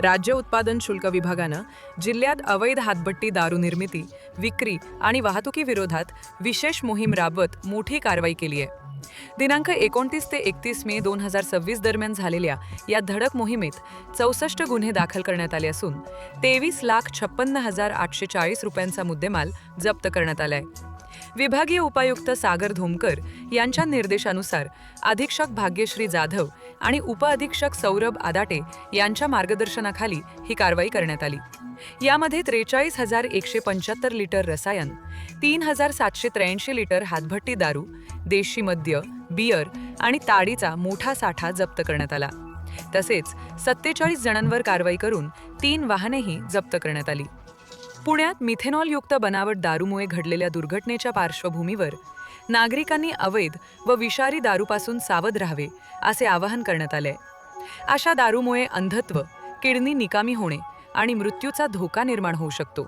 राज्य उत्पादन शुल्क विभागानं जिल्ह्यात अवैध हातभट्टी दारू निर्मिती, विक्री आणि वाहतुकीविरोधात विशेष मोहीम राबवत मोठी कारवाई केली आहे. दिनांक 29 ते 31 मे 2026 दरम्यान झालेल्या या धडक मोहिमेत 64 गुन्हे दाखल करण्यात आले असून 23,56,840 रुपयांचा मुद्देमाल जप्त करण्यात आलाय. विभागीय उपायुक्त सागर धोमकर यांच्या निर्देशानुसार अधीक्षक भाग्यश्री जाधव आणि उपअधीक्षक सौरभ आदाटे यांच्या मार्गदर्शनाखाली ही कारवाई करण्यात आली. यामध्ये 43,175 लिटर रसायन, 3,783 लिटर हातभट्टी दारू, देशी मद्य, बियर आणि ताडीचा मोठा साठा जप्त करण्यात आला. तसेच 47 जणांवर कारवाई करून 3 वाहनेही जप्त करण्यात आली. पुण्यात मिथेनॉलयुक्त बनावट दारूमुळे घडलेल्या दुर्घटनेच्या पार्श्वभूमीवर नागरिकांनी अवैध व विषारी दारूपासून सावध राहावे असे आवाहन करण्यात आले. अशा दारूमुळे अंधत्व, किडनी निकामी होणे आणि मृत्यूचा धोका निर्माण होऊ शकतो.